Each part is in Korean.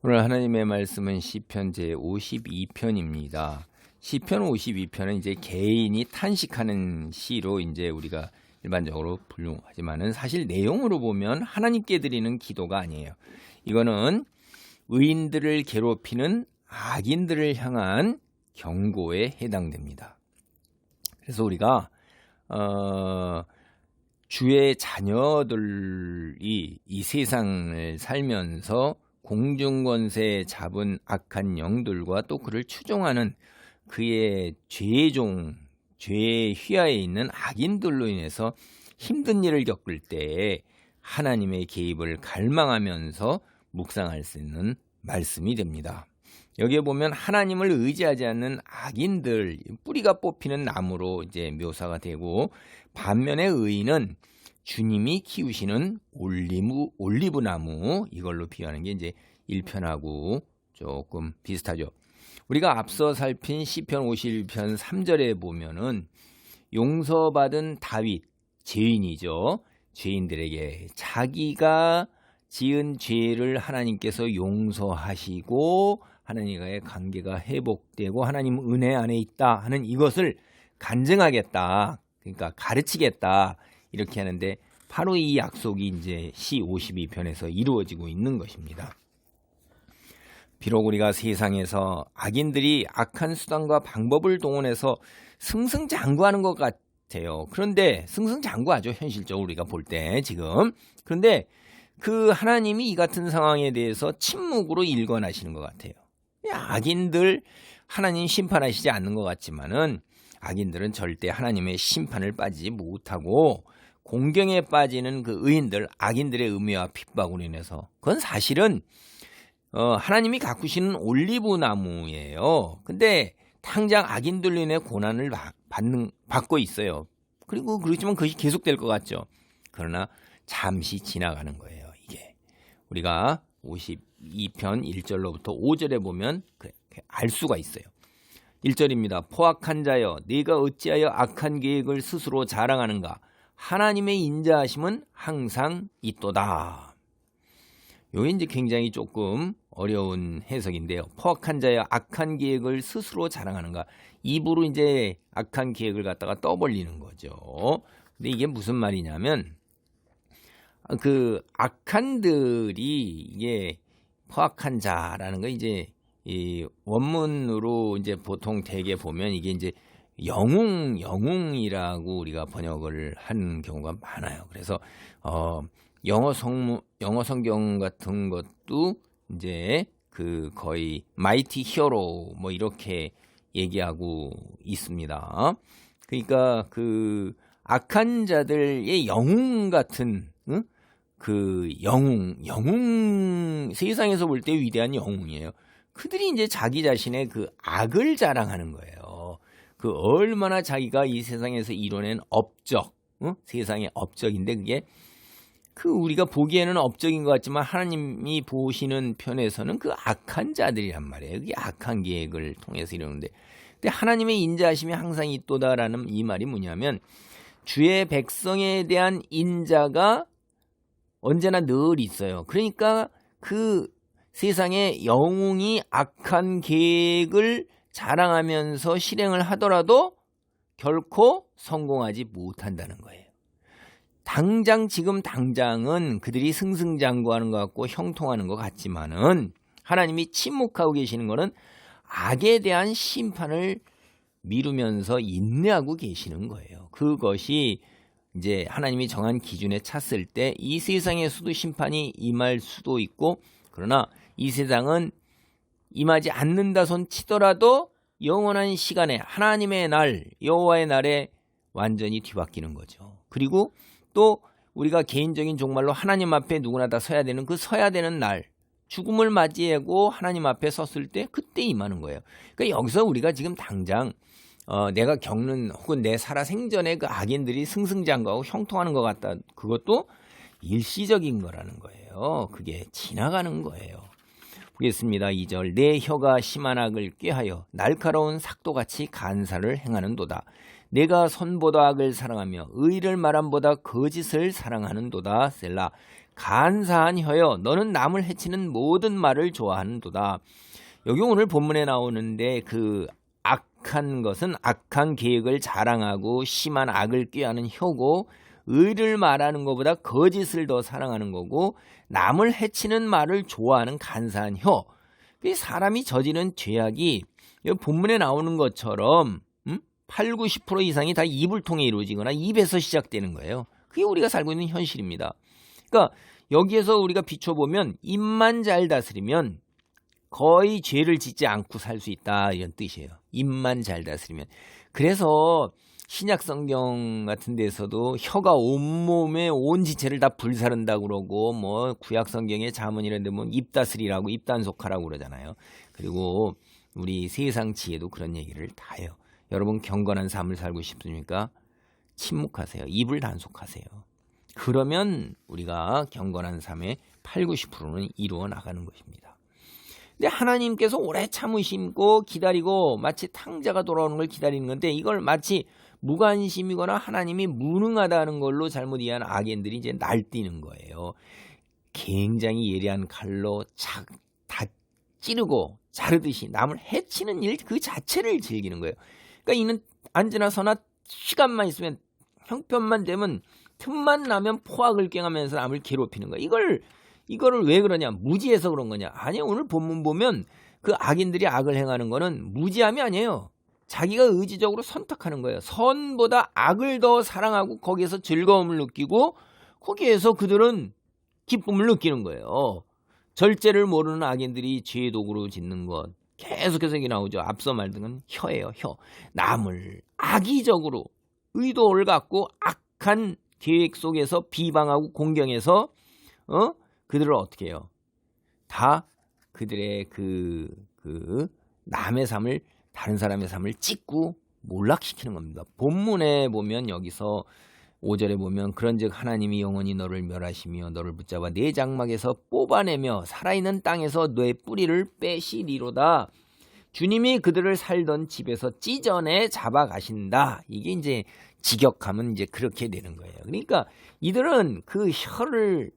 오늘 하나님의 말씀은 시편 제52편입니다. 시편 52편은 이제 개인이 탄식하는 시로 이제 우리가 일반적으로 분류하지만은 사실 내용으로 보면 하나님께 드리는 기도가 아니에요. 이거는 의인들을 괴롭히는 악인들을 향한 경고에 해당됩니다. 그래서 우리가 주의 자녀들이 이 세상을 살면서 공중권세 잡은 악한 영들과 또 그를 추종하는 그의 죄의 휘하에 있는 악인들로 인해서 힘든 일을 겪을 때에 하나님의 개입을 갈망하면서 묵상할 수 있는 말씀이 됩니다. 여기에 보면 하나님을 의지하지 않는 악인들, 뿌리가 뽑히는 나무로 이제 묘사가 되고, 반면에 의인은 주님이 키우시는 올리브 나무, 이걸로 비유하는 게 이제 1편하고 조금 비슷하죠. 우리가 앞서 살핀 시편 51편 3절에 보면은 용서받은 다윗, 죄인이죠. 죄인들에게 자기가 지은 죄를 하나님께서 용서하시고 하나님과의 관계가 회복되고 하나님 은혜 안에 있다 하는 이것을 간증하겠다. 그러니까 가르치겠다. 이렇게 하는데 바로 이 약속이 이제 시 52편에서 이루어지고 있는 것입니다. 비록 우리가 세상에서 악인들이 악한 수단과 방법을 동원해서 승승장구하는 것 같아요. 그런데 승승장구하죠. 현실적으로 우리가 볼 때 지금. 그런데 그 하나님이 이 같은 상황에 대해서 침묵으로 일관하시는 것 같아요. 악인들 하나님 심판하시지 않는 것 같지만은 악인들은 절대 하나님의 심판을 빠지지 못하고 공경에 빠지는 그 의인들, 악인들의 음해와 핍박으로 인해서 그건 사실은 하나님이 가꾸시는 올리브 나무예요. 근데 당장 악인들로 인해 고난을 받고 있어요. 그리고 그렇지만 그것이 계속될 것 같죠. 그러나 잠시 지나가는 거예요. 이게 우리가 52편 1절로부터 5절에 보면 알 수가 있어요. 1절입니다. 포악한 자여, 네가 어찌하여 악한 계획을 스스로 자랑하는가? 하나님의 인자하심은 항상 있도다. 요게 이제 굉장히 조금 어려운 해석인데요. 포악한 자여, 악한 계획을 스스로 자랑하는가? 입으로 이제 악한 계획을 갖다가 떠벌리는 거죠. 근데 이게 무슨 말이냐면 그 악한들이 이게 포악한 자라는 거 이제 이 원문으로 이제 보통 대개 보면 이게 이제 영웅이라고 우리가 번역을 하는 경우가 많아요. 그래서 영어 성경 같은 것도 이제 그 거의 마이티 히어로 뭐 이렇게 얘기하고 있습니다. 그러니까 그 악한 자들의 영웅 같은 그 영웅 세상에서 볼 때 위대한 영웅이에요. 그들이 이제 자기 자신의 그 악을 자랑하는 거예요. 그 얼마나 자기가 이 세상에서 이뤄낸 업적, 세상의 업적인데 그게 그 우리가 보기에는 업적인 것 같지만 하나님이 보시는 편에서는 그 악한 자들이란 말이에요. 그게 악한 계획을 통해서 이러는데, 근데 하나님의 인자하심이 항상 있도다라는 이 말이 뭐냐면 주의 백성에 대한 인자가 언제나 늘 있어요. 그러니까 그 세상에 영웅이 악한 계획을 자랑하면서 실행을 하더라도 결코 성공하지 못한다는 거예요. 지금 당장은 그들이 승승장구하는 것 같고 형통하는 것 같지만은 하나님이 침묵하고 계시는 것은 악에 대한 심판을 미루면서 인내하고 계시는 거예요. 그것이 이제 하나님이 정한 기준에 찼을 때 이 세상에서도 심판이 임할 수도 있고, 그러나 이 세상은 임하지 않는다 손 치더라도 영원한 시간에 하나님의 날, 여호와의 날에 완전히 뒤바뀌는 거죠. 그리고 또 우리가 개인적인 종말로 하나님 앞에 누구나 다 서야 되는 그 서야 되는 날, 죽음을 맞이하고 하나님 앞에 섰을 때 그때 임하는 거예요. 그러니까 여기서 우리가 지금 당장 내가 겪는 혹은 내 살아 생전에 그 악인들이 승승장구하고 형통하는 것 같다. 그것도 일시적인 거라는 거예요. 그게 지나가는 거예요. 보겠습니다. 2절. 내 혀가 심한 악을 꾀하여 날카로운 삭도같이 간사를 행하는도다. 내가 선보다 악을 사랑하며 의를 말함보다 거짓을 사랑하는도다. 셀라. 간사한 혀여, 너는 남을 해치는 모든 말을 좋아하는도다. 여기 오늘 본문에 나오는데 그 악한 것은 악한 계획을 자랑하고 심한 악을 꾀하는 혀고, 의를 말하는 것보다 거짓을 더 사랑하는 거고, 남을 해치는 말을 좋아하는 간사한 혀. 사람이 저지른 죄악이 여기 본문에 나오는 것처럼 8, 90% 이상이 다 입을 통해 이루어지거나 입에서 시작되는 거예요. 그게 우리가 살고 있는 현실입니다. 그러니까 여기에서 우리가 비춰보면 입만 잘 다스리면 거의 죄를 짓지 않고 살 수 있다, 이런 뜻이에요. 입만 잘 다스리면. 그래서 신약 성경 같은 데서도 혀가 온몸에 온 지체를 다 불사른다고 그러고, 뭐 구약 성경의 잠언 이런 데 보면 입 다스리라고, 입 단속하라고 그러잖아요. 그리고 우리 세상 지혜도 그런 얘기를 다 해요. 여러분 경건한 삶을 살고 싶습니까? 침묵하세요. 입을 단속하세요. 그러면 우리가 경건한 삶의 8, 90%는 이루어 나가는 것입니다. 근데 하나님께서 오래 참으시고 기다리고 마치 탕자가 돌아오는 걸 기다리는 건데, 이걸 마치 무관심이거나 하나님이 무능하다는 걸로 잘못 이해한 악인들이 이제 날뛰는 거예요. 굉장히 예리한 칼로 다 찌르고 자르듯이 남을 해치는 일 그 자체를 즐기는 거예요. 그러니까 이는 앉으나 서나 시간만 있으면, 형편만 되면, 틈만 나면 포악을 꾀하면서 남을 괴롭히는 거예요. 이거를 왜 그러냐? 무지해서 그런 거냐? 아니요. 오늘 본문 보면 그 악인들이 악을 행하는 거는 무지함이 아니에요. 자기가 의지적으로 선택하는 거예요. 선보다 악을 더 사랑하고 거기에서 즐거움을 느끼고 거기에서 그들은 기쁨을 느끼는 거예요. 절제를 모르는 악인들이 죄의 도구로 짓는 것, 계속해서 여기 나오죠. 앞서 말한 건 혀예요. 혀. 남을 악의적으로 의도를 갖고 악한 계획 속에서 비방하고 공경해서 그들을 어떻게 해요? 다 그들의 그 남의 삶을, 다른 사람의 삶을 찍고 몰락시키는 겁니다. 본문에 보면 여기서 5절에 보면 그런즉 하나님이 영원히 너를 멸하시며 너를 붙잡아 내 장막에서 뽑아내며 살아있는 땅에서 내 뿌리를 빼시리로다. 주님이 그들을 살던 집에서 찢어내 잡아가신다. 이게 이제 직역하면 이제 그렇게 되는 거예요. 그러니까 이들은 그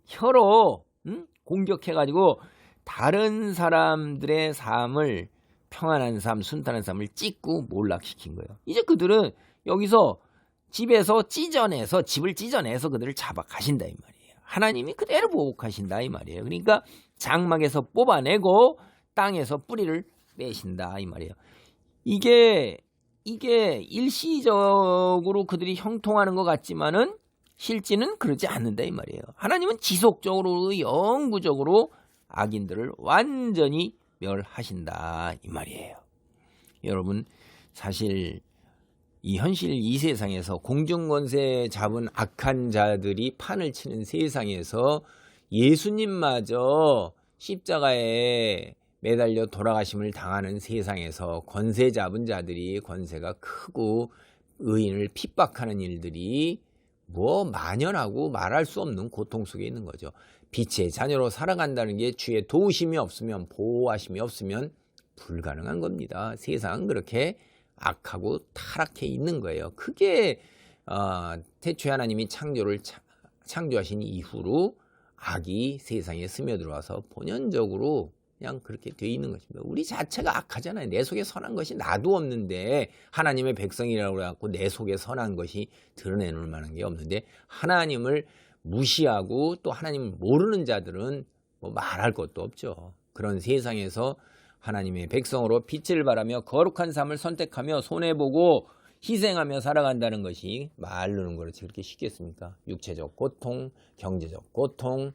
혀로 공격해가지고 다른 사람들의 삶을, 평안한 삶, 순탄한 삶을 찢고 몰락시킨 거예요. 이제 그들은 여기서 집에서 찢어내서, 집을 찢어내서 그들을 잡아가신다 이 말이에요. 하나님이 그대로 보복하신다 이 말이에요. 그러니까 장막에서 뽑아내고 땅에서 뿌리를 빼신다 이 말이에요. 이게 일시적으로 그들이 형통하는 것 같지만은 실제는 그러지 않는다 이 말이에요. 하나님은 지속적으로, 영구적으로 악인들을 완전히 멸하신다 이 말이에요. 여러분, 사실 이 현실, 이 세상에서 공중권세 잡은 악한 자들이 판을 치는 세상에서 예수님마저 십자가에 매달려 돌아가심을 당하는 세상에서 권세 잡은 자들이, 권세가 크고 의인을 핍박하는 일들이 뭐 만연하고 말할 수 없는 고통 속에 있는 거죠. 빛의 자녀로 살아간다는 게 주의 도우심이 없으면, 보호하심이 없으면 불가능한 겁니다. 세상은 그렇게 악하고 타락해 있는 거예요. 그게 태초에 하나님이 창조하신 이후로 악이 세상에 스며들어와서 본연적으로 그냥 그렇게 돼 있는 것입니다. 우리 자체가 악하잖아요. 내 속에 선한 것이 나도 없는데, 하나님의 백성이라고 해갖고 내 속에 선한 것이 드러내놓을 만한 게 없는데, 하나님을 무시하고 또 하나님을 모르는 자들은 뭐 말할 것도 없죠. 그런 세상에서 하나님의 백성으로 빛을 발하며 거룩한 삶을 선택하며 손해보고 희생하며 살아간다는 것이 말로는 그렇지 그렇게 쉽겠습니까? 육체적 고통, 경제적 고통,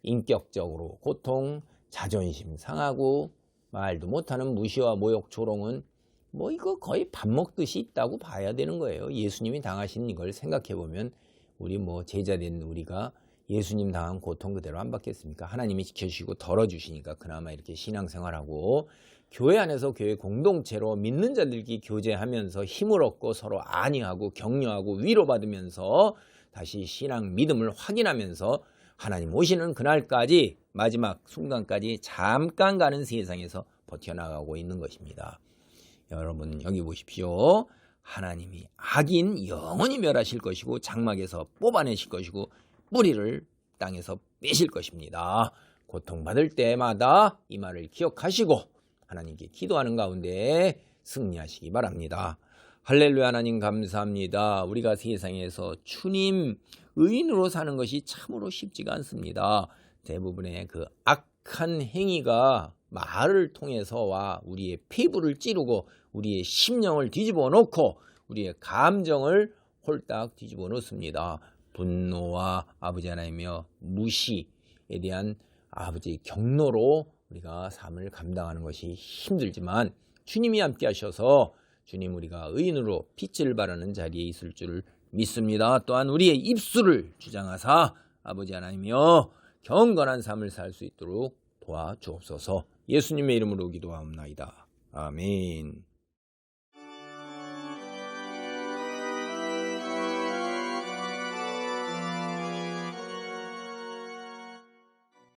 인격적으로 고통, 자존심 상하고 말도 못하는 무시와 모욕, 조롱은 뭐 이거 거의 밥 먹듯이 있다고 봐야 되는 거예요. 예수님이 당하신 이걸 생각해보면 우리 뭐 제자된 우리가 예수님 당한 고통 그대로 안 받겠습니까? 하나님이 지켜주시고 덜어주시니까 그나마 이렇게 신앙생활하고 교회 안에서 교회 공동체로 믿는 자들끼리 교제하면서 힘을 얻고 서로 안위하고 격려하고 위로받으면서 다시 신앙 믿음을 확인하면서 하나님 오시는 그날까지, 마지막 순간까지 잠깐 가는 세상에서 버텨나가고 있는 것입니다. 여러분 여기 보십시오. 하나님이 악인 영원히 멸하실 것이고 장막에서 뽑아내실 것이고 뿌리를 땅에서 빼실 것입니다. 고통받을 때마다 이 말을 기억하시고 하나님께 기도하는 가운데 승리하시기 바랍니다. 할렐루야. 하나님 감사합니다. 우리가 세상에서 주님 의인으로 사는 것이 참으로 쉽지가 않습니다. 대부분의 그 악한 행위가 말을 통해서와 우리의 피부를 찌르고 우리의 심령을 뒤집어 놓고 우리의 감정을 홀딱 뒤집어 놓습니다. 분노와 아버지 하나님이여 무시에 대한 아버지의 경로로 우리가 삶을 감당하는 것이 힘들지만 주님이 함께 하셔서 주님 우리가 의인으로 빛을 발하는 자리에 있을 줄 믿습니다. 또한 우리의 입술을 주장하사 아버지 하나님이여 경건한 삶을 살 수 있도록 도와주옵소서. 예수님의 이름으로 기도하옵나이다. 아멘.